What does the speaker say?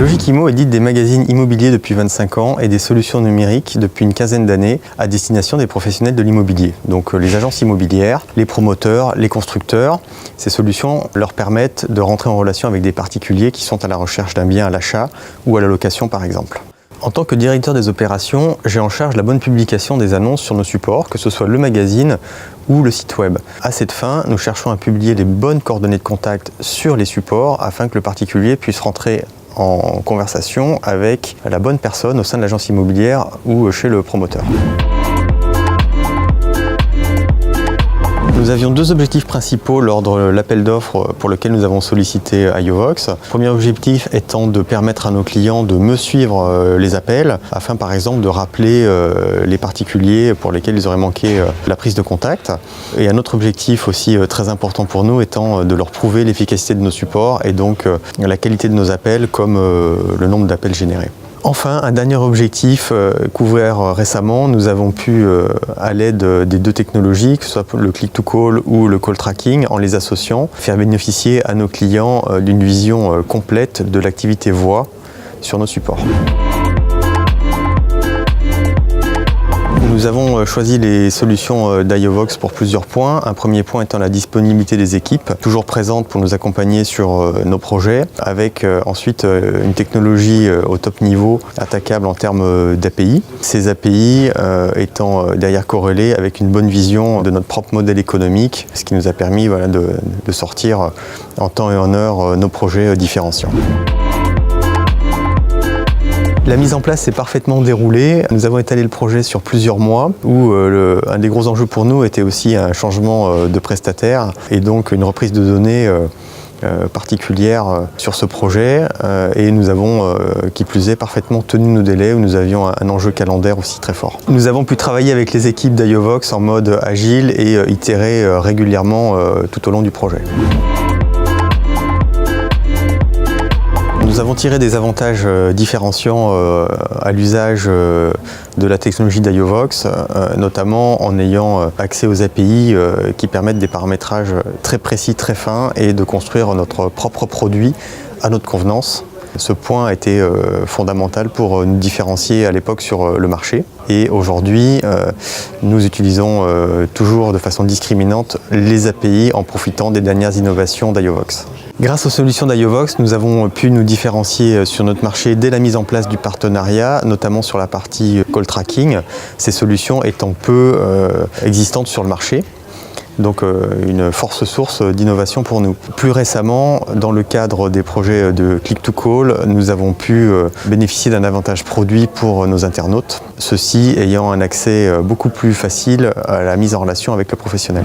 Logikimo édite des magazines immobiliers depuis 25 ans et des solutions numériques depuis une quinzaine d'années à destination des professionnels de l'immobilier. Donc les agences immobilières, les promoteurs, les constructeurs. Ces solutions leur permettent de rentrer en relation avec des particuliers qui sont à la recherche d'un bien à l'achat ou à la location par exemple. En tant que directeur des opérations, j'ai en charge la bonne publication des annonces sur nos supports, que ce soit le magazine ou le site web. À cette fin, nous cherchons à publier les bonnes coordonnées de contact sur les supports afin que le particulier puisse rentrer en conversation avec la bonne personne au sein de l'agence immobilière ou chez le promoteur. Nous avions deux objectifs principaux lors de l'appel d'offres pour lequel nous avons sollicité Aiovox. Le premier objectif étant de permettre à nos clients de mieux suivre les appels, afin par exemple de rappeler les particuliers pour lesquels ils auraient manqué la prise de contact. Et un autre objectif aussi très important pour nous étant de leur prouver l'efficacité de nos supports et donc la qualité de nos appels comme le nombre d'appels générés. Enfin, un dernier objectif couvert récemment, nous avons pu, à l'aide des deux technologies, que ce soit le click-to-call ou le call tracking, en les associant, faire bénéficier à nos clients d'une vision complète de l'activité voix sur nos supports. Nous avons choisi les solutions d'Aiovox pour plusieurs points. Un premier point étant la disponibilité des équipes, toujours présentes pour nous accompagner sur nos projets, avec ensuite une technologie au top niveau, attaquable en termes d'API. Ces API étant derrière corrélées avec une bonne vision de notre propre modèle économique, ce qui nous a permis de sortir en temps et en heure nos projets différenciants. La mise en place s'est parfaitement déroulée. Nous avons étalé le projet sur plusieurs mois où un des gros enjeux pour nous était aussi un changement de prestataire et donc une reprise de données particulière sur ce projet et nous avons, qui plus est, parfaitement tenu nos délais où nous avions un enjeu calendaire aussi très fort. Nous avons pu travailler avec les équipes d'Aiovox en mode agile et itérer régulièrement tout au long du projet. Nous avons tiré des avantages différenciants à l'usage de la technologie d'Aiovox, notamment en ayant accès aux API qui permettent des paramétrages très précis, très fins et de construire notre propre produit à notre convenance. Ce point a été fondamental pour nous différencier à l'époque sur le marché. Et aujourd'hui, nous utilisons toujours de façon discriminante les API en profitant des dernières innovations d'Aiovox. Grâce aux solutions d'Aiovox, nous avons pu nous différencier sur notre marché dès la mise en place du partenariat, notamment sur la partie call tracking, ces solutions étant peu existantes sur le marché. Donc une force source d'innovation pour nous. Plus récemment, dans le cadre des projets de click-to-call, nous avons pu bénéficier d'un avantage produit pour nos internautes, ceux-ci ayant un accès beaucoup plus facile à la mise en relation avec le professionnel.